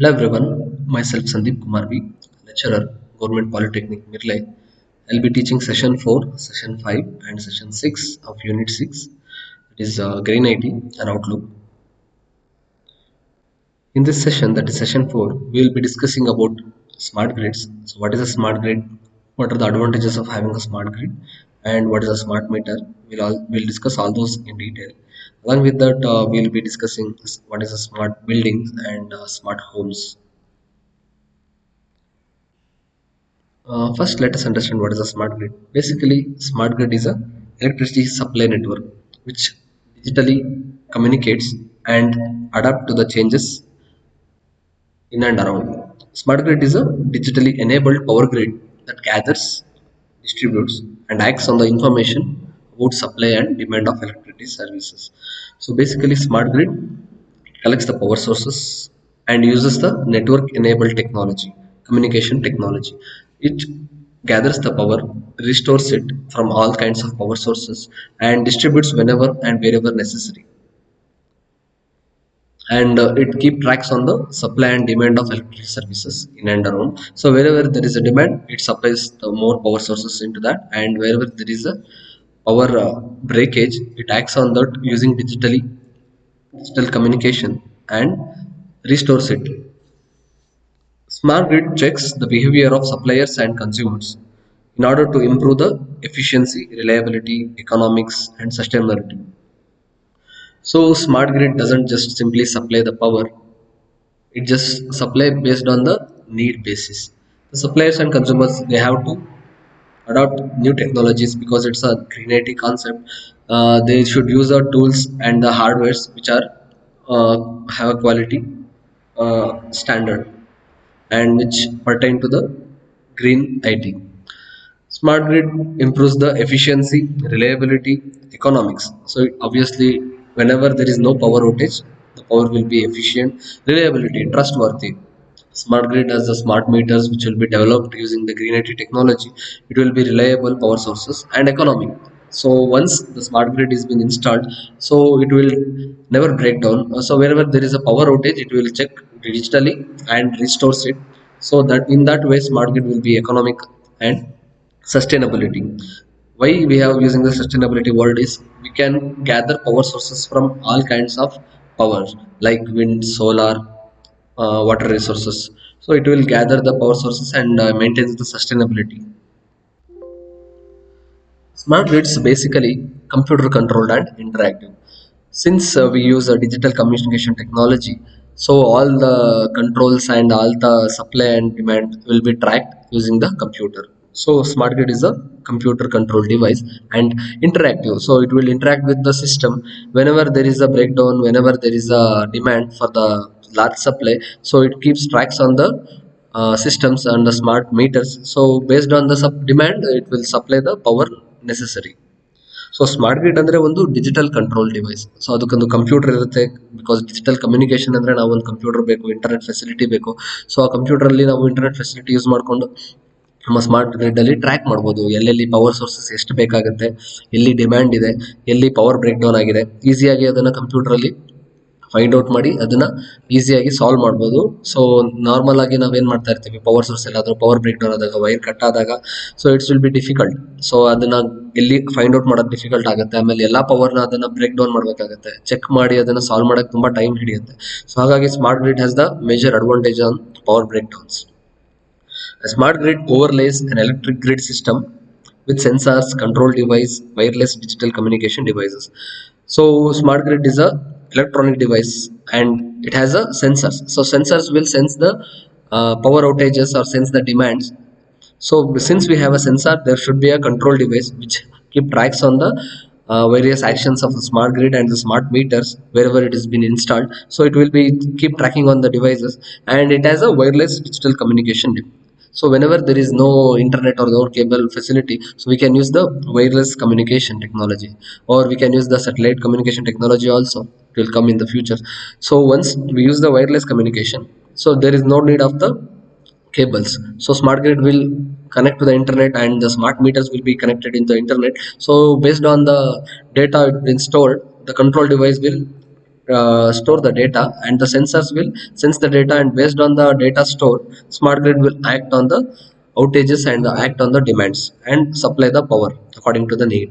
Hello everyone, myself Sandeep Kumar V, lecturer, Government Polytechnic Mirlai. I'll be teaching session 4, session 5 and session 6 of unit 6. It is Green IT and Outlook. In this session, that is session 4, we will be discussing about smart grids. So what is a smart grid? What are the advantages of having a smart grid? And what is a smart meter? We'll discuss all those in detail. Along with that, we'll be discussing what is a smart buildings and smart homes. First, let us understand what is a smart grid. Basically, smart grid is a electricity supply network which digitally communicates and adapt to the changes in and around. Smart grid is a digitally enabled power grid that gathers, distributes, and acts on the information about supply and demand of electricity services. So basically, smart grid collects the power sources and uses the network enabled technology, communication technology. It gathers the power, restores it from all kinds of power sources, and distributes whenever and wherever necessary. And it keep tracks on the supply and demand of electricity services in and around. So wherever there is a demand, it supplies the more power sources into that, and wherever there is a power breakage, it acts on that using digital communication and restores it. Smart grid checks the behavior of suppliers and consumers in order to improve the efficiency, reliability, economics, and sustainability. So smart grid doesn't just simply supply the power, it just supply based on the need basis. The suppliers and consumers, they have to adopt new technologies because it's a green IT concept. They should use the tools and the hardwares which are have a quality standard and which pertain to the green IT. Smart grid improves the efficiency, reliability, economics. So obviously, whenever there is no power outage, the power will be efficient, reliability, trustworthy. Smart grid has the smart meters which will be developed using the green IT technology. It will be reliable power sources and economic. So once the smart grid is been installed, so it will never break down. So wherever there is a power outage, it will check digitally and restores it. So that in that way, smart grid will be economic and sustainability. Why we have using the sustainability word is we can gather power sources from all kinds of power like wind, solar, water resources. So it will gather the power sources and maintains the sustainability. Smart grids basically computer controlled and interactive. Since we use a digital communication technology, so all the controls and all the supply and demand will be tracked using the computer. So smart grid is a computer controlled device and interactive. So it will interact with the system whenever there is a breakdown, whenever there is a demand for the large supply. So it keeps tracks on the systems and the smart meters. So based on the demand, it will supply the power necessary. So smart grid ಅಂದ್ರೆ ಒಂದು digital control device. So ಅದಕ್ಕೊಂದು computer ಇರುತ್ತೆ. Because digital communication ಅಂದ್ರೆ ನಾವು ಒಂದು computer ಬೇಕು, internet facility ಬೇಕು. So ಆ ಕಂಪ್ಯೂಟರ್ ಅಲ್ಲಿ ನಾವು ಇಂಟರ್ನೆಟ್ ಫೆಸಿಲಿಟಿ ಯೂಸ್ ಮಾಡಿಕೊಂಡು ನಮ್ಮ ಸ್ಮಾರ್ಟ್ ಗ್ರಿಡ್ ಅಲ್ಲಿ ಟ್ರ್ಯಾಕ್ ಮಾಡ್ಬೋದು ಎಲ್ಲೆಲ್ಲಿ ಪವರ್ ಸೋರ್ಸಸ್ ಎಷ್ಟು ಬೇಕಾಗುತ್ತೆ, ಎಲ್ಲಿ ಡಿಮ್ಯಾಂಡ್ ಇದೆ, ಎಲ್ಲಿ ಪವರ್ ಬ್ರೇಕ್ ಡೌನ್ ಆಗಿದೆ, ಈಸಿಯಾಗಿ ಅದನ್ನ ಕಂಪ್ಯೂಟರ್ ಅಲ್ಲಿ ಫೈಂಡ್ ಔಟ್ ಮಾಡಿ ಅದನ್ನ ಈಸಿಯಾಗಿ ಸಾಲ್ವ್ ಮಾಡ್ಬೋದು. ಸೊ ನಾರ್ಮಲ್ ಆಗಿ ನಾವೇನ್ ಮಾಡ್ತಾ ಇರ್ತೀವಿ, ಪವರ್ ಸೋರ್ಸ್ ಎಲ್ಲಾದ್ರೂ ಪವರ್ ಬ್ರೇಕ್ ಡೌನ್ ಆದಾಗ, ವೈರ್ ಕಟ್ ಆದಾಗ, so it's will be difficult. So ಅದನ್ನ ಎಲ್ಲಿ ಫೈಂಡ್ ಔಟ್ ಮಾಡೋದು ಡಿಫಿಕಲ್ಟ್ ಆಗುತ್ತೆ. ಆಮೇಲೆ ಎಲ್ಲಾ ಪವರ್ನ ಅದನ್ನ ಬ್ರೇಕ್ ಡೌನ್ ಮಾಡ್ಬೇಕಾಗುತ್ತೆ, ಚೆಕ್ ಮಾಡಿ ಅದನ್ನ ಸಾಲ್ವ್ ಮಾಡಕ್ ತುಂಬಾ ಟೈಮ್ ಹಿಡಿಯುತ್ತೆ. ಸೊ ಹಾಗಾಗಿ smart grid has the major advantage on power breakdowns. A smart grid overlays an electric grid system with sensors, control device, wireless digital communication devices. So smart grid is a electronic device and it has a sensors. So sensors will sense the power outages or sense the demands. So since we have a sensor, there should be a control device which keep tracks on the various actions of the smart grid and the smart meters wherever it has been installed. So it will be keep tracking on the devices, and it has a wireless digital communication. So whenever there is no internet or no cable facility, so we can use the wireless communication technology, or we can use the satellite communication technology also. It will come in the future. So once we use the wireless communication, so there is no need of the cables. So smart grid will connect to the internet and the smart meters will be connected in the internet. So based on the data being stored, the control device will store the data, and the sensors will sense the data, and based on the data stored, smart grid will act on the outages and act on the demands and supply the power according to the need.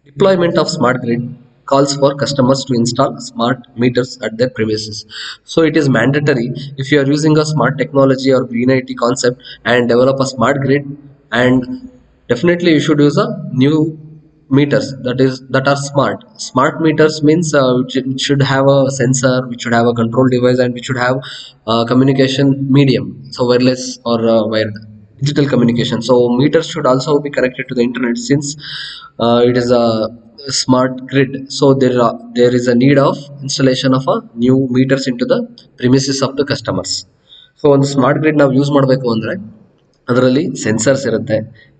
Deployment of smart grid calls for customers to install smart meters at their premises. So it is mandatory if you are using a smart technology or green IT concept and develop a smart grid, and definitely you should use a new meters that are smart. Smart meters means it should have a sensor, which should have a control device, and which should have communication medium, so wireless or wired digital communication. So meters should also be connected to the internet, since it is a smart grid. So there is a need of installation of a new meters into the premises of the customers. So ಒಂದು smart grid ನಾವು use ಮಾಡಬೇಕು ಅಂದರೆ ಅದರಲ್ಲಿ sensors ಇರುತ್ತೆ,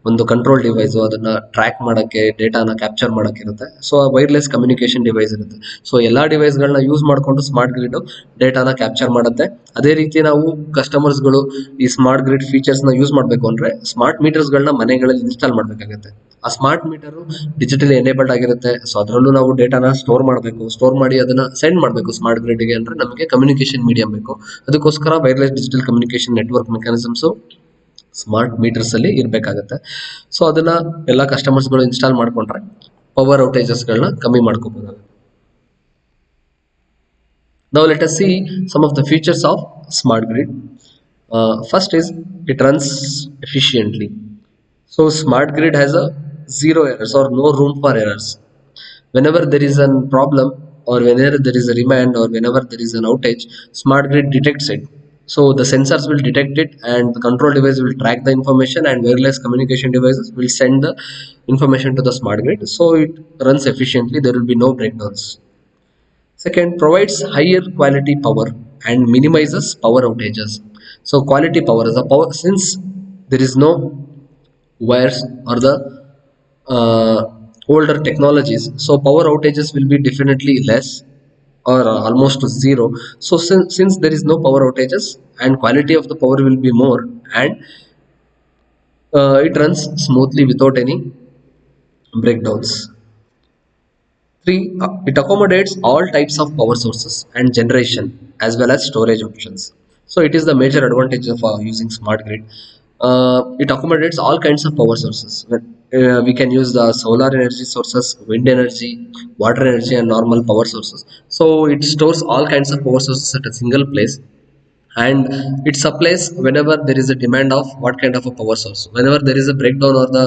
ಒಂದು control device ಅದನ್ನ track ಮಾಡೋಕ್ಕೆ, ಡೇಟಾನ capture ಮಾಡೋಕ್ಕೆ ಇರುತ್ತೆ. ಸೊ ವೈರ್ಲೆಸ್ ಕಮ್ಯುನಿಕೇಶನ್ ಡಿವೈಸ್ ಇರುತ್ತೆ. ಸೊ ಎಲ್ಲ ಡಿವೈಸ್ಗಳನ್ನ ಯೂಸ್ ಮಾಡಿಕೊಂಡು ಸ್ಮಾರ್ಟ್ ಗ್ರಿಡ್ ಡೇಟಾನ ಕ್ಯಾಪ್ಚರ್ ಮಾಡುತ್ತೆ. ಅದೇ ರೀತಿ ನಾವು ಕಸ್ಟಮರ್ಸ್ಗಳು ಈ ಸ್ಮಾರ್ಟ್ ಗ್ರಿಡ್ ಫೀಚರ್ಸ್ನ ಯೂಸ್ ಮಾಡಬೇಕು ಅಂದರೆ ಸ್ಮಾರ್ಟ್ ಮೀಟರ್ಸ್ಗಳನ್ನ ಮನೆಗಳಲ್ಲಿ ಇನ್ಸ್ಟಾಲ್ ಮಾಡಬೇಕಾಗುತ್ತೆ. ಆ ಸ್ಮಾರ್ಟ್ ಮೀಟರು ಡಿಜಿಟಲಿ ಎನೇಬಲ್ಡ್ ಆಗಿರುತ್ತೆ. ಸೊ ಅದರಲ್ಲೂ ನಾವು ಡೇಟಾನ ಸ್ಟೋರ್ ಮಾಡಬೇಕು, ಸ್ಟೋರ್ ಮಾಡಿ ಅದನ್ನ ಸೆಂಡ್ ಮಾಡಬೇಕು ಸ್ಮಾರ್ಟ್ ಗ್ರಿಡ್ಗೆ. ಅಂದರೆ ನಮಗೆ ಕಮ್ಯುನಿಕೇಶನ್ ಮೀಡಿಯಂ ಬೇಕು. ಅದಕ್ಕೋಸ್ಕರ wireless digital communication network mechanisms smart meters ಅಲ್ಲಿ ಇರಬೇಕಾಗತ್ತೆ. ಸೊ ಅದನ್ನ ಎಲ್ಲ ಕಸ್ಟಮರ್ಸ್ಗಳು ಇನ್ಸ್ಟಾಲ್ ಮಾಡ್ಕೊಂಡ್ರೆ ಪವರ್ ಔಟೇಜಸ್ಗಳನ್ನ ಕಮ್ಮಿ ಮಾಡ್ಕೋಬಹುದಾಗುತ್ತೆ. Now let us see some of the features of smart grid. First is it runs efficiently. So smart grid has a zero errors or no room for errors. Whenever there is a problem, or whenever there is a remand, or whenever there is an outage, smart grid detects it. So the sensors will detect it, and the control device will track the information, and wireless communication devices will send the information to the smart grid. So it runs efficiently, there will be no breakdowns. Second, provides higher quality power and minimizes power outages. So quality power is the power, since there is no wires or the uh, older technologies, so power outages will be definitely less or almost zero. So since there is no power outages, and quality of the power will be more, and it runs smoothly without any breakdowns. Three, it accommodates all types of power sources and generation as well as storage options. So it is the major advantage of using smart grid. It accommodates all kinds of power sources. We can use the solar energy sources, wind energy, water energy, and normal power sources. So it stores all kinds of power sources at a single place, and it supplies whenever there is a demand of what kind of a power source. Whenever there is a breakdown or the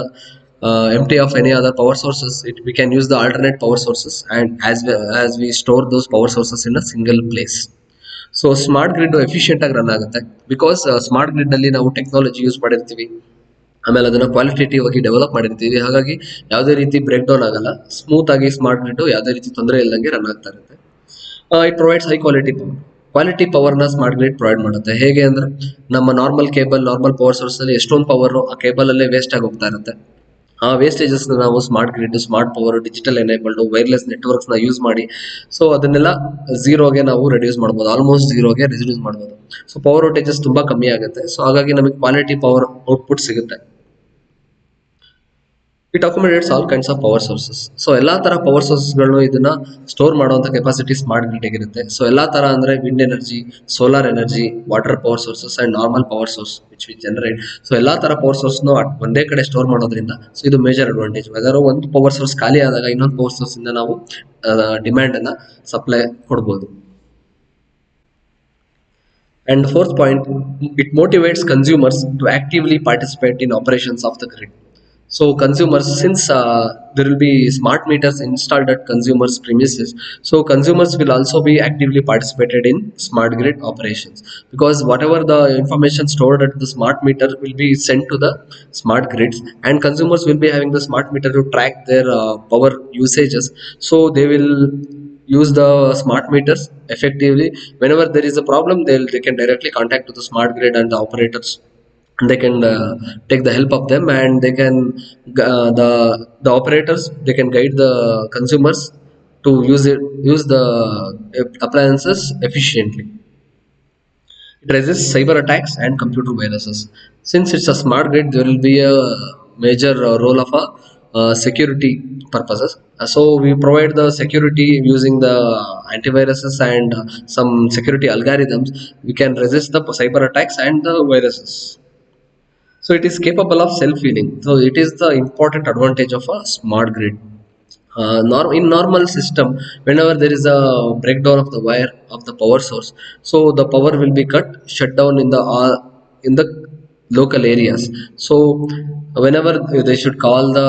empty of any other power sources, we can use the alternate power sources, and as we store those power sources in a single place. So smart grid efficient ಆಗಿ run ಆಗುತ್ತೆ, because smart grid ಅಲ್ಲಿ ನಾವು technology use ಮಾಡಿರ್ತೀವಿ, ಆಮೇಲೆ ಅದನ್ನ qualitative ಆಗಿ develop ಮಾಡಿರ್ತೀವಿ. ಹಾಗಾಗಿ ಯಾವುದೇ ರೀತಿ ಬ್ರೇಕ್ ಡೌನ್ ಆಗಲ್ಲ, ಸ್ಮೂತ್ ಆಗಿ ಸ್ಮಾರ್ಟ್ ಗ್ರಿಡ್ ಯಾವುದೇ ರೀತಿ ತೊಂದರೆ ಇಲ್ಲದಂಗೆ ರನ್ ಆಗ್ತಾ ಇರುತ್ತೆ. It provides high quality power. Quality ಪವರ್ನ ಸ್ಮಾರ್ಟ್ ಗ್ರಿಡ್ ಪ್ರೊವೈಡ್ ಮಾಡುತ್ತೆ. ಹೇಗೆ ಅಂದ್ರೆ, ನಮ್ಮ normal cable, normal power source ಅಲ್ಲಿ ಎಷ್ಟೊಂದು ಪವರ್ ಆ ಕೇಬಲ್ ಅಲ್ಲೇ ವೇಸ್ಟ್ ಆಗಿ ಹೋಗ್ತಾ ಇರುತ್ತೆ. ಆ ವೇಸ್ಟೇಜಸ್ ನಾವು smart grid, smart power, digital enabled wireless networks ನ ಯೂಸ್ ಮಾಡಿ, ಸೊ ಅದನ್ನೆಲ್ಲ ಝೀರೋಗೆ ನಾವು ರೆಡ್ಯೂಸ್ ಮಾಡ್ಬೋದು, ಆಲ್ಮೋಸ್ಟ್ ಝೀರೋಗೆ ರೆಡ್ಯೂಸ್ ಮಾಡ್ಬೋದು. ಸೊ ಪವರ್ ಔಟೇಜಸ್ ತುಂಬಾ ಕಮ್ಮಿ ಆಗುತ್ತೆ. ಸೊ ಹಾಗಾಗಿ ನಮಗೆ ಕ್ವಾಲಿಟಿ ಪವರ್ ಔಟ್ಪುಟ್ ಸಿಗುತ್ತೆ. It accommodates all kinds of power sources. So ಎಲ್ಲಾ ತರ ಪವರ್ ಸೋರ್ಸ್ಗಳು ಇದನ್ನ ಸ್ಟೋರ್ ಮಾಡುವಂತ ಕೆಪಾಸಿಟಿ ಸ್ಮಾರ್ಟ್ ಗ್ರಿಡ್ ಇರುತ್ತೆ. ಸೊ ಎಲ್ಲಾ ತರ ಅಂದ್ರೆ wind energy, solar energy, water power sources and normal power source which we generate. So ಎಲ್ಲಾ ತರ ಪವರ್ ಸೋರ್ಸ್ ಒಂದೇ ಕಡೆ ಸ್ಟೋರ್ ಮಾಡೋದ್ರಿಂದ ಸೊ ಇದು ಮೇಜರ್ ಅಡ್ವಾಂಟೇಜ್. ವೆದರ್ ಒಂದು ಪವರ್ ಸೋರ್ಸ್ ಖಾಲಿ ಆದಾಗ ಇನ್ನೊಂದು ಪವರ್ ಸೋರ್ಸ್ ಇಂದ ನಾವು ಡಿಮ್ಯಾಂಡ್ ಅನ್ನ ಸಪ್ಲೈ ಕೊಡಬಹುದು. And the fourth point, it motivates consumers to actively participate in operations of the grid. So consumers, since there will be smart meters installed at consumers' premises, so consumers will also be actively participated in smart grid operations, because whatever the information stored at the smart meter will be sent to the smart grids, and consumers will be having the smart meter to track their power usages. So they will use the smart meters effectively. Whenever there is a problem, they can directly contact to the smart grid and the operators, and they can take the help of them, and they can the operators, they can guide the consumers to use the appliances efficiently. It resists cyber attacks and computer viruses. Since it's a smart grid, there will be a major role of a security purposes. So we provide the security using the antiviruses and some security algorithms. We can resist the cyber attacks and the viruses. So it is capable of self-healing. So it is the important advantage of a smart grid. In normal system, whenever there is a breakdown of the wire of the power source, so the power will be cut shut down in the local areas. So whenever they should call the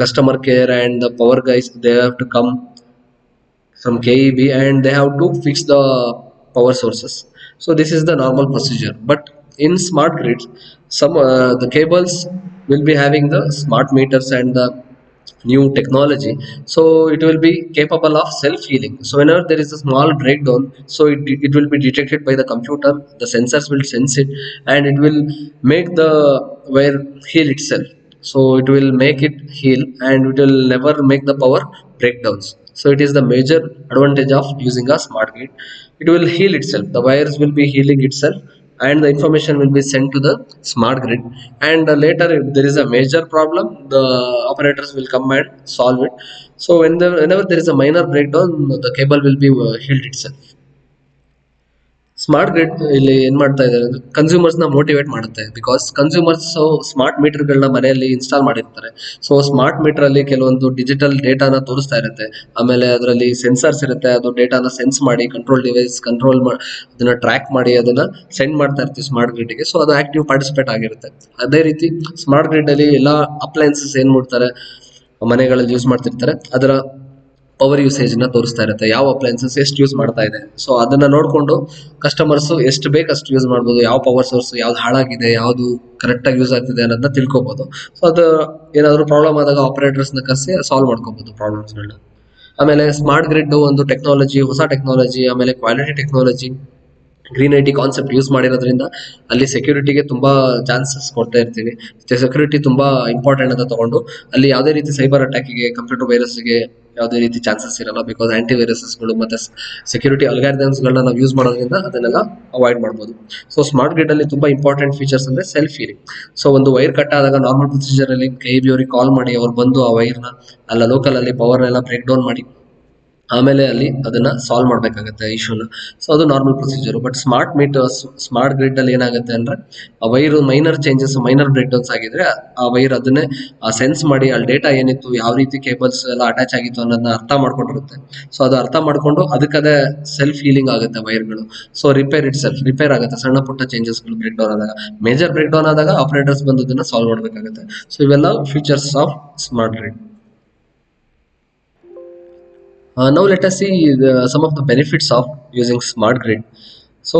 customer care and the power guys, they have to come from KEB and they have to fix the power sources. So this is the normal procedure. But in smart grids, some the cables will be having the smart meters and the new technology. So it will be capable of self healing. So whenever there is a small breakdown, so it will be detected by the computer. The sensors will sense it and it will make the wire heal itself. So it will make it heal and it will never make the power breakdowns. So it is the major advantage of using a smart grid. It will heal itself. The wires will be healing itself and the information will be sent to the smart grid. And later, if there is a major problem, the operators will come and solve it. So whenever there is a minor breakdown, the cable will be healed itself. Smart grid ಇಲ್ಲಿ ಏನ್ ಮಾಡ್ತಾ ಇದ್ದಾರೆ ಅಂದ್ರೆ consumers ನ motivate ಮಾಡುತ್ತೆ. Because consumers smart ಮೀಟರ್ಗಳನ್ನ ಮನೆಯಲ್ಲಿ install ಮಾಡಿರ್ತಾರೆ. So smart meter ಅಲ್ಲಿ ಕೆಲವೊಂದು ಡಿಜಿಟಲ್ ಡೇಟಾನ ತೋರಿಸ್ತಾ ಇರುತ್ತೆ. ಆಮೇಲೆ ಅದರಲ್ಲಿ ಸೆನ್ಸರ್ಸ್ ಇರುತ್ತೆ, ಅದು ಡೇಟಾನ ಸೆನ್ಸ್ ಮಾಡಿ ಕಂಟ್ರೋಲ್ ಡಿವೈಸ್ ಅದನ್ನ ಟ್ರ್ಯಾಕ್ ಮಾಡಿ ಅದನ್ನ ಸೆಂಡ್ ಮಾಡ್ತಾ ಇರ್ತೀವಿ ಸ್ಮಾರ್ಟ್ ಗ್ರಿಡ್ಗೆ. ಸೊ ಅದು ಆಕ್ಟಿವ್ ಪಾರ್ಟಿಸಿಪೇಟ್ ಆಗಿರುತ್ತೆ. ಅದೇ ರೀತಿ ಸ್ಮಾರ್ಟ್ ಗ್ರಿಡ್ ಅಲ್ಲಿ ಎಲ್ಲಾ ಅಪ್ಲಯನ್ಸಸ್ ಏನ್ ಮಾಡ್ತಾರೆ, ಮನೆಗಳಲ್ಲಿ ಯೂಸ್ ಮಾಡ್ತಿರ್ತಾರೆ, ಅದರ ಪವರ್ ಯೂಸೇಜ್ ನ ತೋರಿಸ್ತಾ ಇರುತ್ತೆ. ಯಾವ ಅಪ್ಲಯನ್ಸಸ್ ಎಷ್ಟು ಯೂಸ್ ಮಾಡ್ತಾ ಇದೆ. ಸೊ ಅದನ್ನ ನೋಡ್ಕೊಂಡು ಕಸ್ಟಮರ್ಸ್ ಎಷ್ಟು ಬೇಕು ಅಷ್ಟು ಯೂಸ್ ಮಾಡ್ಬೋದು. ಯಾವ ಪವರ್ ಸೋರ್ಸ್ ಯಾವ್ದು ಹಾಳಾಗಿದೆ, ಯಾವ್ದು ಕರೆಕ್ಟ್ ಆಗಿ ಯೂಸ್ ಆಗ್ತಿದೆ ಅನ್ನೋದನ್ನ ತಿಳ್ಕೊಬಹುದು. ಸೊ ಅದು ಏನಾದ್ರು ಪ್ರಾಬ್ಲಮ್ ಆದಾಗ ಆಪರೇಟರ್ಸ್ ನ ಕರೆಸಿ ಸಾಲ್ವ್ ಮಾಡ್ಕೋಬಹುದು ಪ್ರಾಬ್ಲಮ್ಸ್ಗಳನ್ನ. ಆಮೇಲೆ ಸ್ಮಾರ್ಟ್ ಗ್ರಿಡ್ ಒಂದು ಟೆಕ್ನಾಲಜಿ, ಹೊಸ ಟೆಕ್ನಾಲಜಿ, ಆಮೇಲೆ quality technology, green IT concept use ಮಾಡಿರೋದ್ರಿಂದ ಅಲ್ಲಿ ಸೆಕ್ಯೂರಿಟಿಗೆ ತುಂಬಾ ಚಾನ್ಸಸ್ ಕೊಡ್ತಾ ಇರ್ತೀವಿ. ಸೆಕ್ಯೂರಿಟಿ ತುಂಬಾ ಇಂಪಾರ್ಟೆಂಟ್ ಅಂತ ತಗೊಂಡು ಅಲ್ಲಿ ಯಾವುದೇ ರೀತಿ ಸೈಬರ್ ಅಟ್ಯಾಕಿಗೆ, ಕಂಪ್ಯೂಟರ್ ವೈರಸ್ಗೆ ಯಾವುದೇ ರೀತಿ ಚಾನ್ಸಸ್ ಇರಲ್ಲ. ಬಿಕಾಸ್ ಆಂಟಿ ವೈರಸಸ್ಗಳು ಮತ್ತೆ ಸೆಕ್ಯೂರಿಟಿ ಅಲ್ಗಾರಿದಮ್ಸ್ಗಳನ್ನ ನಾವು ಯೂಸ್ ಮಾಡೋದ್ರಿಂದ ಅದನ್ನೆಲ್ಲ ಅವಾಯ್ಡ್ ಮಾಡ್ಬೋದು. ಸೊ ಸ್ಮಾರ್ಟ್ ಗ್ರಿಡ್ ಅಲ್ಲಿ ತುಂಬಾ ಇಂಪಾರ್ಟೆಂಟ್ ಫೀಚರ್ಸ್ ಅಂದ್ರೆ ಸೆಲ್ಫ್ ಹೀಲಿಂಗ್. ಸೊ ಒಂದು ವೈರ್ ಕಟ್ ಆದಾಗ ನಾರ್ಮಲ್ ಪ್ರೊಸೀಜರ್ ಅಲ್ಲಿ KEB ಅವರಿಗೆ ಕಾಲ್ ಮಾಡಿ ಅವ್ರು ಬಂದು ಆ ವೈರ್ನ ಅಲ್ಲ ಲೋಕಲ್ ಅಲ್ಲಿ ಪವರ್ ಎಲ್ಲ ಬ್ರೇಕ್ ಡೌನ್ ಮಾಡಿ ಆಮೇಲೆ ಅಲ್ಲಿ ಅದನ್ನ ಸಾಲ್ವ್ ಮಾಡ್ಬೇಕಾಗತ್ತೆ ಇಶ್ಯೂನ. ಸೊ ಅದು normal procedure. But smart meters, smart grid ಅಲ್ಲಿ ಏನಾಗುತ್ತೆ ಅಂದ್ರೆ ಆ wire minor changes, minor breakdowns ಆಗಿದ್ರೆ ಆ ವೈರ್ ಅದನ್ನೇ ಸೆನ್ಸ್ ಮಾಡಿ ಅಲ್ಲಿ ಡೇಟಾ ಏನಿತ್ತು, ಯಾವ ರೀತಿ ಕೇಬಲ್ಸ್ ಎಲ್ಲ ಅಟ್ಯಾಚ್ ಆಗಿತ್ತು ಅನ್ನೋದನ್ನ ಅರ್ಥ ಮಾಡ್ಕೊಂಡಿರುತ್ತೆ. ಸೊ ಅದು ಅರ್ಥ ಮಾಡ್ಕೊಂಡು ಅದಕ್ಕದೇ ಸೆಲ್ಫ್ ಹೀಲಿಂಗ್ ಆಗುತ್ತೆ ವೈರ್ಗಳು. ಸೊ ರಿಪೇರ್ ಆಗುತ್ತೆ ಸಣ್ಣ ಪುಟ್ಟ ಚೇಂಜಸ್ಗಳು ಬ್ರೇಕ್ ಡೌನ್ ಆದಾಗ. ಮೇಜರ್ ಬ್ರೇಕ್ ಡೌನ್ ಆದಾಗ ಆಪರೇಟರ್ಸ್ ಬಂದು ಅದನ್ನ ಸಾಲ್ವ್ ಮಾಡ್ಬೇಕಾಗುತ್ತೆ. ಸೊ ಇವೆಲ್ಲ features of smart grid. Now let us see some of the benefits of using smart grid. So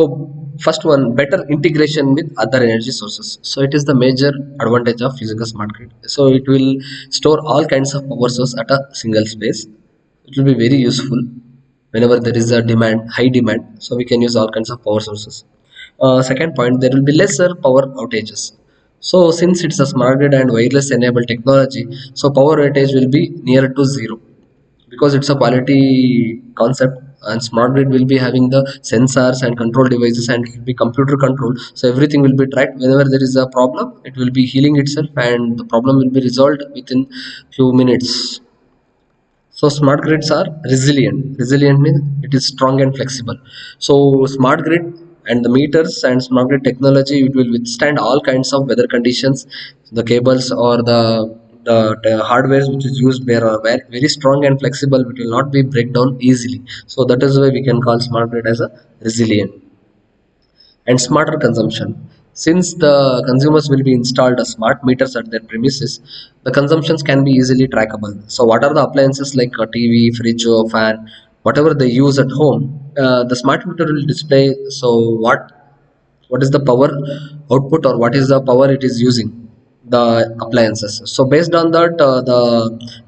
first one, better integration with other energy sources. So it is the major advantage of using a smart grid. So it will store all kinds of power source at a single space. It will be very useful whenever there is a high demand. So we can use all kinds of power sources. Second point, there will be lesser power outages. So since it's a smart grid and wireless enabled technology, so power outage will be near to zero because it's a quality concept. And smart grid will be having the sensors and control devices and it will be computer control. So everything will be tracked. Whenever there is a problem, it will be healing itself and the problem will be resolved within few minutes. So smart grids are resilient. Resilient means it is strong and flexible. So smart grid and the meters and smart grid technology, it will withstand all kinds of weather conditions. The cables or the hardware which is used there are very strong and flexible. It will not be break down easily. So that is why we can call smart grid as a resilient. And smarter consumption. Since the consumers will be installed smart meters at their premises, the consumptions can be easily trackable. So, what are the appliances like a TV, fridge, or fan, whatever they use at home, the smart meter will display. So, what is the power output or what is the power it is using the appliances. So based on that, the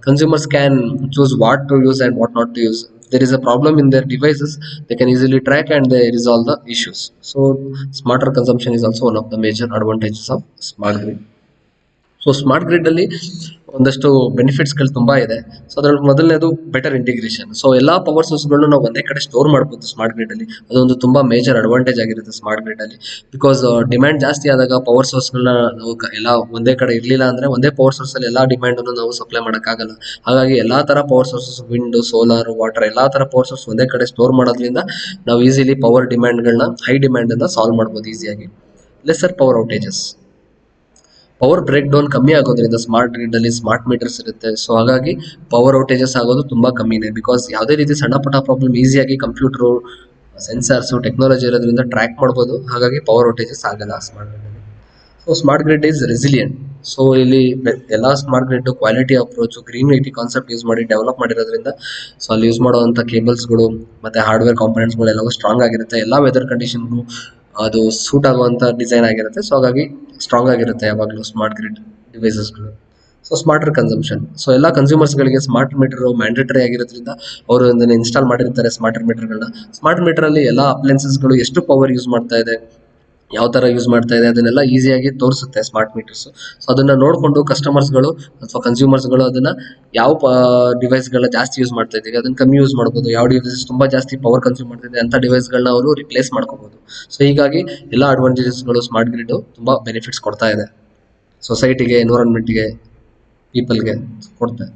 consumers can choose what to use and what not to use. If there is a problem in their devices, they can easily track and they resolve the issues. So smarter consumption is also one of the major advantages of smart grid. So smart grid ಅಲ್ಲಿ ಒಂದಷ್ಟು ಬೆನಿಫಿಟ್ಸ್ಗಳು ತುಂಬಾ ಇದೆ. So ಅದ್ರಲ್ಲಿ ಮೊದಲನೇದು better integration. So ಎಲ್ಲಾ power ಸೋರ್ಸ್ಗಳನ್ನ ನಾವು ಒಂದೇ ಕಡೆ ಸ್ಟೋರ್ ಮಾಡ್ಬೋದು ಸ್ಮಾರ್ಟ್ ಗ್ರಿಡ್ ಅಲ್ಲಿ. ಅದೊಂದು ತುಂಬಾ ಮೇಜರ್ ಅಡ್ವಾಂಟೇಜ್ ಆಗಿರುತ್ತೆ ಸ್ಮಾರ್ಟ್ ಗ್ರಿಡ್ ಅಲ್ಲಿ. ಬಿಕಾಸ್ ಡಿಮ್ಯಾಂಡ್ ಜಾಸ್ತಿ ಆದಾಗ ಪವರ್ ಸೋರ್ಸ್ಗಳನ್ನ ನಾವು ಎಲ್ಲ ಒಂದೇ ಕಡೆ ಇರ್ಲಿಲ್ಲ ಅಂದ್ರೆ ಒಂದೇ ಪವರ್ ಸೋರ್ಸ್ ಅಲ್ಲಿ ಎಲ್ಲಾ ಡಿಮ್ಯಾಂಡ್ ಅನ್ನು ನಾವು ಸಪ್ಲೈ ಆಗಲ್ಲ. ಹಾಗಾಗಿ ಎಲ್ಲಾ ತರ power sources, wind, solar, water, ಎಲ್ಲಾ ತರ ಪವರ್ ಸೋರ್ಸ್ ಒಂದೇ ಕಡೆ ಸ್ಟೋರ್ ಮಾಡೋದ್ರಿಂದ ನಾವು ಈಸಿಲಿ ಪವರ್ ಡಿಮ್ಯಾಂಡ್ಗಳನ್ನ, ಹೈ ಡಿಮ್ಯಾಂಡ್ ಅನ್ನ ಸಾಲ್ವ್ ಮಾಡ್ಬೋದು ಈಸಿಯಾಗಿ. Lesser power outages, power break down ಕಮ್ಮಿ ಆಗೋದ್ರಿಂದ ಸ್ಮಾರ್ಟ್ ಗ್ರಿಡ್ ಅಲ್ಲಿ ಸ್ಮಾರ್ಟ್ ಮೀಟರ್ಸ್ ಇರುತ್ತೆ. ಸೊ ಹಾಗಾಗಿ ಪವರ್ ಔಟೇಜಸ್ ಆಗೋದು ತುಂಬಾ ಕಮ್ಮಿನೇ. ಬಿಕಾಸ್ ಯಾವುದೇ ರೀತಿ ಸಣ್ಣ ಪುಟ್ಟ ಪ್ರಾಬ್ಲಮ್ ಈಸಿಯಾಗಿ ಕಂಪ್ಯೂಟರ್, ಸೆನ್ಸರ್ಸ್, ಟೆಕ್ನಾಲಜಿ ಇರೋದ್ರಿಂದ ಟ್ರ್ಯಾಕ್ ಮಾಡ್ಬೋದು. ಹಾಗಾಗಿ ಪವರ್ ಔಟೇಜಸ್ ಆಗಲ್ಲ ಸ್ಮಾರ್ಟ್ ಗ್ರಿಡ್ ಅಲ್ಲಿ. So smart grid is resilient. So ಇಲ್ಲಿ ಎಲ್ಲಾ smart grid quality approach, green IT concept use ಮಾಡಿ ಡೆವಲಪ್ ಮಾಡಿರೋದ್ರಿಂದ ಸೊ ಅಲ್ಲಿ ಯೂಸ್ ಮಾಡುವಂತ ಕೇಬಲ್ಸ್ಗಳು ಮತ್ತೆ ಹಾರ್ಡ್ವೇರ್ ಕಾಂಪೊನೆಂಟ್ಸ್ಗಳು ಎಲ್ಲವೂ ಸ್ಟ್ರಾಂಗ್ ಆಗಿರುತ್ತೆ. ಎಲ್ಲಾ ವೆದರ್ ಕಂಡೀಷನ್ಗೂ ಅದು ಸೂಟ್ ಆಗುವಂತ ಡಿಸೈನ್ ಆಗಿರುತ್ತೆ. ಸೊ ಹಾಗಾಗಿ ಸ್ಟ್ರಾಂಗ್ ಆಗಿರುತ್ತೆ ಯಾವಾಗಲೂ ಸ್ಮಾರ್ಟ್ ಗ್ರಿಡ್ ಡಿವೈಸಸ್ಗಳು. So smarter consumption. ಸೊ ಎಲ್ಲ ಕನ್ಸ್ಯೂಮರ್ಸ್ಗಳಿಗೆ ಸ್ಮಾರ್ಟ್ ಮೀಟರ್ ಮ್ಯಾಂಡೇಟರಿ ಆಗಿರೋದ್ರಿಂದ ಅವರು ಅದನ್ನ ಇನ್ಸ್ಟಾಲ್ ಮಾಡಿರ್ತಾರೆ ಸ್ಮಾರ್ಟ್ ಮೀಟರ್ಗಳನ್ನ. ಸ್ಮಾರ್ಟ್ ಮೀಟರ್ ಅಲ್ಲಿ ಎಲ್ಲ ಅಪ್ಲೈನ್ಸಸ್ಗಳು ಎಷ್ಟು ಪವರ್ ಯೂಸ್ ಮಾಡ್ತಾ ಇದೆ, ಯಾವ ತರ ಯೂಸ್ ಮಾಡ್ತಾ ಇದೆ, ಅದನ್ನೆಲ್ಲ ಈಸಿಯಾಗಿ ತೋರಿಸುತ್ತೆ ಸ್ಮಾರ್ಟ್ ಮೀಟರ್ಸ್. ಸೊ ಅದನ್ನ ನೋಡಿಕೊಂಡು ಕಸ್ಟಮರ್ಸ್ಗಳು ಅಥವಾ ಕನ್ಸ್ಯೂಮರ್ಸ್ಗಳು ಅದನ್ನ ಯಾವ ಡಿವೈಸ್ಗಳನ್ನ ಜಾಸ್ತಿ ಯೂಸ್ ಮಾಡ್ತಾ ಇದ್ದೀವಿ ಅದನ್ನ ಕಮ್ಮಿ ಯೂಸ್ ಮಾಡ್ಬೋದು, ಯಾವ ಡಿವೈಸಸ್ ತುಂಬಾ ಜಾಸ್ತಿ ಪವರ್ ಕನ್ಸ್ಯೂಮ್ ಮಾಡ್ತಿದೆ ಅಂತ ಡಿವೈಸ್ಗಳನ್ನ ಅವರು ರಿಪ್ಲೇಸ್ ಮಾಡ್ಕೋಬಹುದು. ಸೊ ಹೀಗಾಗಿ ಎಲ್ಲ ಅಡ್ವಾಂಟೇಜಸ್ಗಳು ಸ್ಮಾರ್ಟ್ ಗ್ರಿಡ್ ತುಂಬಾ ಬೆನಿಫಿಟ್ಸ್ ಕೊಡ್ತಾ ಇದೆ ಸೊಸೈಟಿಗೆ, ಎನ್ವಿರಾನ್ಮೆಂಟ್ಗೆ, ಪೀಪಲ್ಗೆ ಕೊಡ್ತಾ ಇದೆ.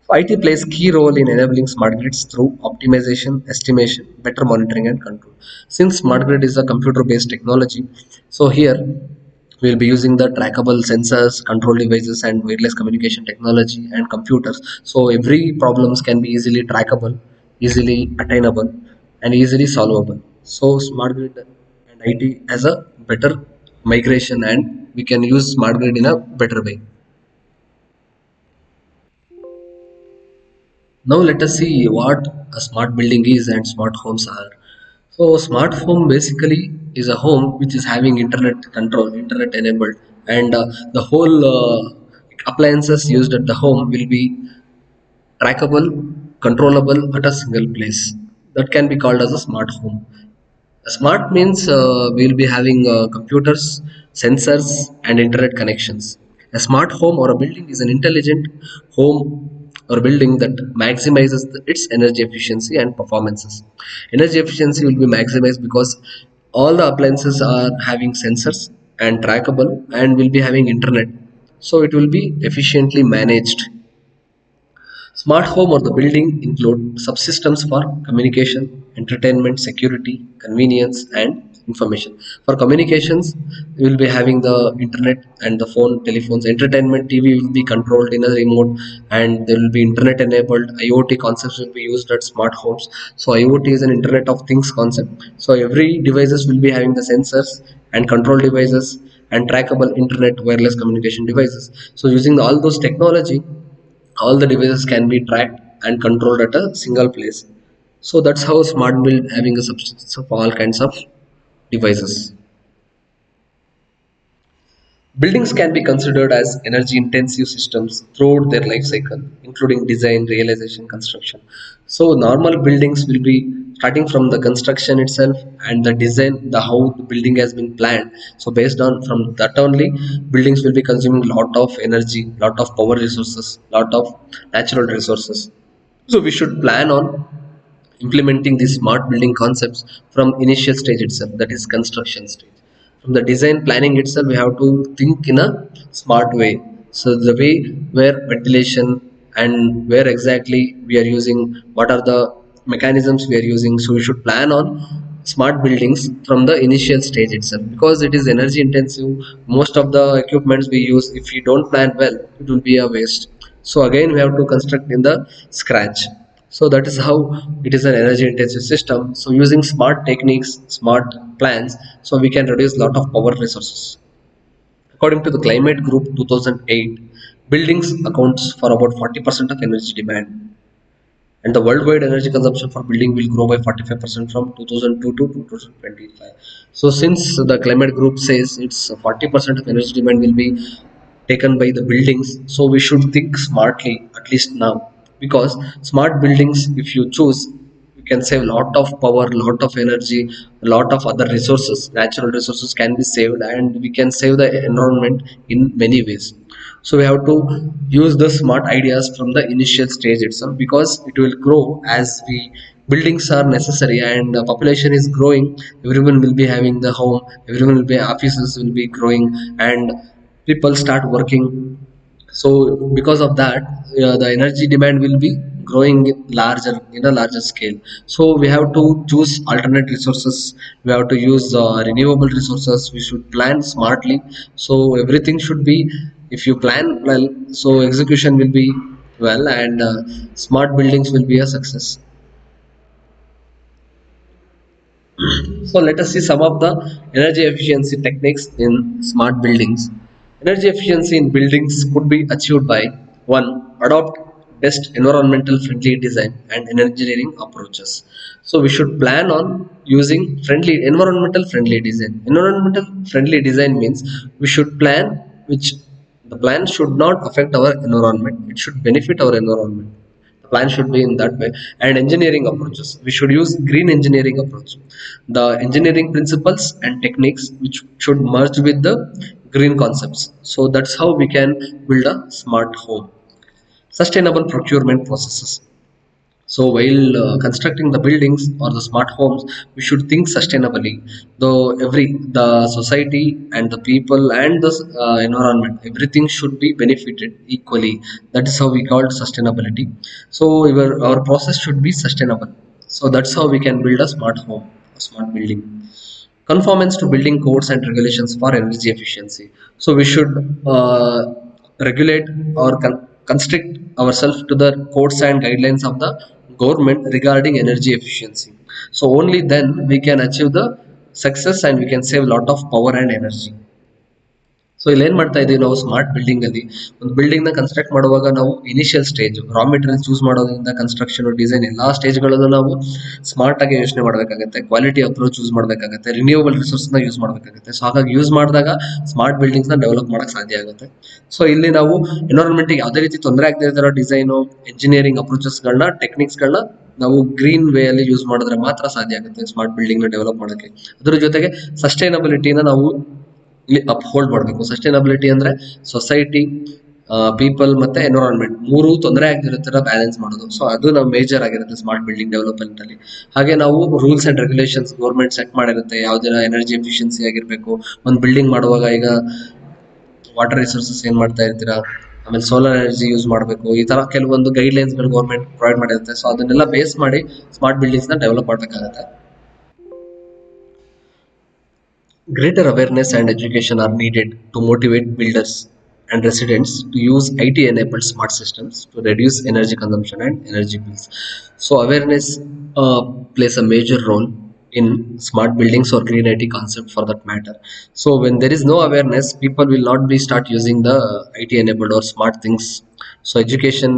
IT plays key role in enabling smart grids through optimization, estimation, better monitoring and control. Since smart grid is a computer-based technology, so here we will be using the trackable sensors, control devices, and wireless communication technology and computers. So every problems can be easily trackable, easily attainable, and easily solvable. So smart grid and IT as a better migration, and we can use smart grid in a better way. Now let us see what a smart building is and smart homes are. So smart home basically is a home which is having internet control, internet enabled, and the whole appliances used at the home will be trackable, controllable at a single place. That can be called as a smart home. Smart means we'll be having computers, sensors, and internet connections. A smart home or a building is an intelligent home or building that maximizes its energy efficiency and performances. Energy efficiency will be maximized because all the appliances are having sensors and trackable and will be having internet. So it will be efficiently managed. Smart home or the building include subsystems for communication, entertainment, security, convenience, and information. For communications, we will be having the internet and the phone, telephones. Entertainment, TV will be controlled in a remote, and there will be internet enabled. IoT concepts will be used at smart homes. So IoT is an Internet of Things concept. So every devices will be having the sensors and control devices and trackable internet wireless communication devices. So using all those technology, all the devices can be tracked and controlled at a single place. So that's how smart build having a substance of all kinds of devices. Buildings can be considered as energy intensive systems throughout their life cycle, including design, realization, construction. So normal buildings will be starting from the construction itself and the design, the how the building has been planned. So based on from that only, buildings will be consuming lot of energy, lot of power resources, lot of natural resources. So we should plan on implementing these smart building concepts from initial stage itself, that is construction stage. From the design planning itself, we have to think in a smart way. So the way where ventilation and where exactly we are using, what are the mechanisms we are using. So we should plan on smart buildings from the initial stage itself, because it is energy intensive. Most of the equipments we use, if we don't plan well, it will be a waste. So again we have to construct in the scratch. So that is how it is an energy intensive system. So using smart techniques, smart plans, so we can reduce lot of power resources. According to the climate group 2008, buildings accounts for about 40% of energy demand, and the worldwide energy consumption for building will grow by 45% from 2002 to 2025. So since the climate group says it's 40% of energy demand will be taken by the buildings, so we should think smartly at least now, because smart buildings, if you choose, you can save lot of power, lot of energy, lot of other resources, natural resources can be saved, and we can save the environment in many ways. So we have to use the smart ideas from the initial stage itself, because it will grow as we buildings are necessary and the population is growing. Everyone will be having the home, everyone will be offices will be growing, and people start working. So because of that, the energy demand will be growing larger in a larger scale. So we have to choose alternate resources, we have to use renewable resources, we should plan smartly. So everything should be, if you plan well, so execution will be well, and smart buildings will be a success. So let us see some of the energy efficiency techniques in smart buildings. Energy efficiency in buildings could be achieved by one, adopt best environmental friendly design and engineering approaches. So we should plan on using friendly environmental friendly design. Environmental friendly design means we should plan which the plan should not affect our environment. It should benefit our environment. The plan should be in that way. And engineering approaches, we should use green engineering approach, the engineering principles and techniques which should merge with the green concepts. So that's how we can build a smart home. Sustainable procurement processes, so while constructing the buildings or the smart homes, we should think sustainably. Though the society and the people and the environment, everything should be benefited equally. That is how we call sustainability. So our process should be sustainable. So that's how we can build a smart home, a smart building. Conformance to building codes and regulations for energy efficiency. So we should regulate or constrict ourselves to the codes and guidelines of the government regarding energy efficiency. So only then we can achieve the success and we can save a lot of power and energy. So ಇಲ್ಲಿ ಏನ್ ಮಾಡ್ತಾ ಇದೀವಿ ನಾವು smart building ಅಲ್ಲಿ, ಒಂದು building ನ construct ಮಾಡುವಾಗ ನಾವು initial stage raw material choose ಮಾಡೋದ್ರಿಂದ ಕನ್ಸ್ಟ್ರಕ್ಷನ್ ಡಿಸೈನ್ ಎಲ್ಲಾ ಸ್ಟೇಜ್ಗಳನ್ನು ನಾವು ಸ್ಮಾರ್ಟ್ ಆಗಿ ಯೋಚನೆ ಮಾಡಬೇಕಾಗುತ್ತೆ. ಕ್ವಾಲಿಟಿ ಅಪ್ರೋಚ್ ಚೂಸ್ ಮಾಡಬೇಕಾಗುತ್ತೆ, ರಿನ್ಯೂವಬಲ್ ರಿಸೋರ್ಸ್ ನ ಯೂಸ್ ಮಾಡಬೇಕಾಗುತ್ತೆ. ಸೊ ಹಾಗಾಗಿ ಯೂಸ್ ಮಾಡಿದಾಗ ಸ್ಮಾರ್ಟ್ ಬಿಲ್ಡಿಂಗ್ಸ್ ನ ಡೆವಲಪ್ ಮಾಡಕ್ ಸಾಧ್ಯ ಆಗುತ್ತೆ. ಸೊ ಇಲ್ಲಿ ನಾವು ಎನ್ವೈರನ್ಮೆಂಟ್ ಯಾವುದೇ ರೀತಿ ತೊಂದರೆ ಆಗದೆ ಇರೋ ಡಿಸೈನು, ಎಂಜಿನಿಯರಿಂಗ್ ಅಪ್ರೋಚಸ್ ಗಳನ್ನ, ಟೆಕ್ನಿಕ್ಸ್ ಗಳನ್ನ ನಾವು ಗ್ರೀನ್ ವೇ ಅಲ್ಲಿ ಯೂಸ್ ಮಾಡಿದ್ರೆ ಮಾತ್ರ ಸಾಧ್ಯ ಆಗುತ್ತೆ ಸ್ಮಾರ್ಟ್ ಬಿಲ್ಡಿಂಗ್ ನ ಡೆವಲಪ್ ಮಾಡೋಕ್ಕೆ. ಅದ್ರ ಜೊತೆಗೆ ಸಸ್ಟೈನಬಿಲಿಟಿನ ನಾವು ಇಲ್ಲಿ ಅಪ್ಹೋಲ್ಡ್ ಮಾಡಬೇಕು. ಸಸ್ಟೈನಬಿಲಿಟಿ ಅಂದ್ರೆ ಸೊಸೈಟಿ, ಪೀಪಲ್ ಮತ್ತೆ ಎನ್ವಿರಾನ್ಮೆಂಟ್ ಮೂರು ತೊಂದರೆ ಆಗದಿರೋ ತರ ಬ್ಯಾಲೆನ್ಸ್ ಮಾಡೋದು. ಸೊ ಅದು ನಾವು ಮೇಜರ್ ಆಗಿರುತ್ತೆ ಸ್ಮಾರ್ಟ್ ಬಿಲ್ಡಿಂಗ್ ಡೆವಲಪ್ಮೆಂಟ್ ಅಲ್ಲಿ. ಹಾಗೆ ನಾವು rules and regulations government set ಮಾಡಿರುತ್ತೆ, ಯಾವ್ದರ ಎನರ್ಜಿ ಎಫಿಷಿಯನ್ಸಿ ಆಗಿರ್ಬೇಕು. ಒಂದು ಬಿಲ್ಡಿಂಗ್ ಮಾಡುವಾಗ ಈಗ ವಾಟರ್ ರಿಸೋರ್ಸಸ್ ಏನ್ ಮಾಡ್ತಾ ಇರ್ತೀರಾ, ಆಮೇಲೆ ಸೋಲಾರ್ ಎನರ್ಜಿ ಯೂಸ್ ಮಾಡಬೇಕು, ಈ ತರ ಕೆಲವೊಂದು ಗೈಡ್ ಲೈನ್ಸ್ ಗಳು ಗೌರ್ಮೆಂಟ್ ಪ್ರೊವೈಡ್ ಮಾಡಿರುತ್ತೆ. ಸೊ ಅದನ್ನೆಲ್ಲ ಬೇಸ್ ಮಾಡಿ ಸ್ಮಾರ್ಟ್ ಬಿಲ್ಡಿಂಗ್ಸ್ ನ ಡೆವಲಪ್ ಮಾಡಬೇಕಾಗುತ್ತೆ. Greater awareness and education are needed to motivate builders and residents to use IT-enabled smart systems to reduce energy consumption and energy bills. So awareness plays a major role in smart buildings or green IT concept for that matter. So when there is no awareness, people will not be start using the IT-enabled or smart things. So education,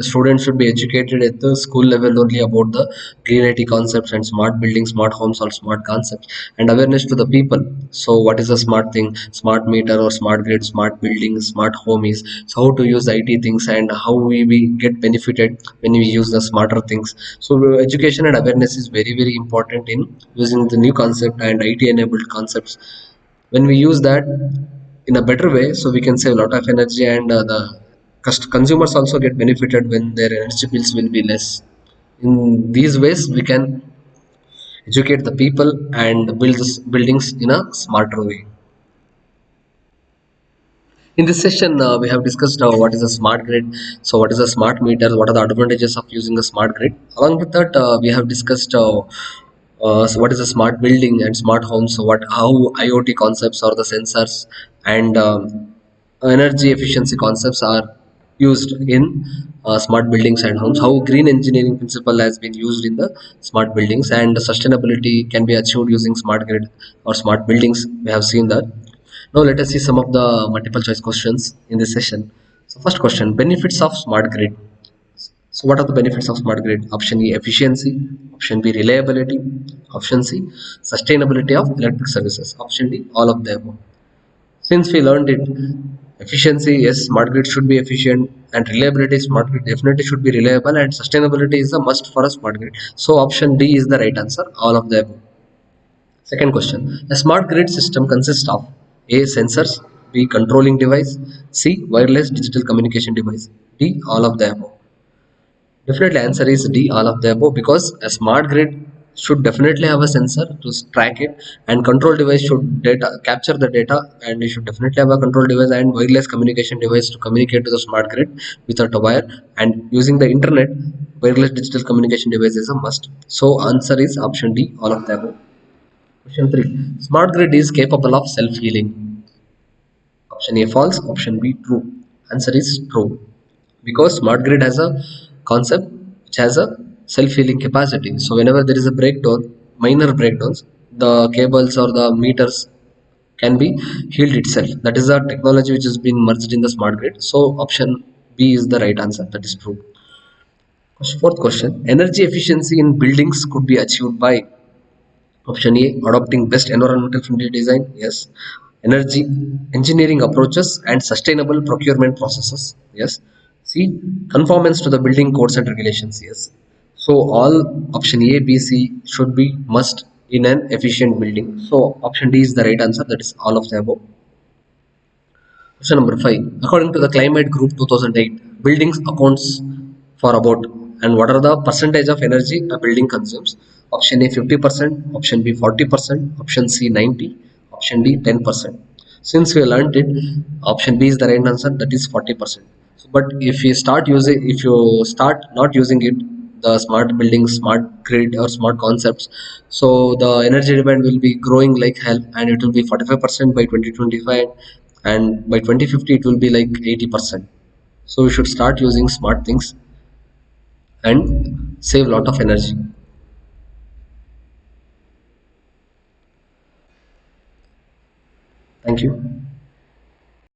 students should be educated at the school level only about the green IT concepts and smart buildings, smart homes or smart concepts, and awareness to the people. So what is a smart thing, smart meter or smart grid, smart building, smart home is. So how to use IT things and how we get benefited when we use the smarter things. So education and awareness is very important in using the new concept and IT enabled concepts. When we use that in a better way, so we can save a lot of energy, and the consumers also get benefited when their energy bills will be less. In these ways we can educate the people and build buildings in a smarter way. In this session, we have discussed what is a smart grid, so what is a smart meter, what are the advantages of using a smart grid. Along with that, we have discussed so what is a smart building and smart homes, so what how IoT concepts or the sensors and energy efficiency concepts are used in smart buildings and homes, how green engineering principle has been used in the smart buildings, and sustainability can be achieved using smart grid or smart buildings. We have seen that. Now let us see some of the multiple choice questions in this session. So first question, benefits of smart grid. So what are the benefits of smart grid? Option E, efficiency. Option B, reliability. Option C, sustainability of electric services. Option D, all of the above. Since we learned it, efficiency, yes, smart grid should be efficient, and reliability, smart grid definitely should be reliable, and sustainability is a must for a smart grid. So option D is the right answer, all of the above. Second question, a smart grid system consists of A, sensors, B. Controlling device. C. Wireless digital communication device. D. All of the above. Definitely answer is D, all of the above, because a smart grid should definitely have a sensor to track it, and control device should data capture the data, and you should definitely have a control device and wireless communication device to communicate to the smart grid without a wire, and using the internet, wireless digital communication device is a must. So answer is option D, all of the above. Question 3. Smart grid is capable of self-healing. Option A false, option B true. Answer is true. Because smart grid has a concept which has a self-healing capacity. So whenever there is a breakdown, minor breakdowns, the cables or the meters can be healed itself. That is a technology which has been merged in the smart grid. So option B is the right answer. That is true. Fourth question. Energy efficiency in buildings could be achieved by option A, adopting best environmental friendly design. Yes. Energy engineering approaches and sustainable procurement processes. Yes. C, conformance to the building codes and regulations. Yes. So all option A, B, C should be must in an efficient building. So option D is the right answer. That is all of the above. Question number 5. According to the Climate Group 2008, buildings accounts for about, and what are the percentage of energy a building consumes? Option A 50%, option B 40%, option C 90, option D 10%. Since we learned it, option B is the right answer, that is 40%. So, but if you start not using it, the smart buildings, smart grid or smart concepts, so the energy demand will be growing like hell, and it will be 45% by 2025, and by 2050 it will be like 80%. So we should start using smart things and save a lot of energy. Thank you.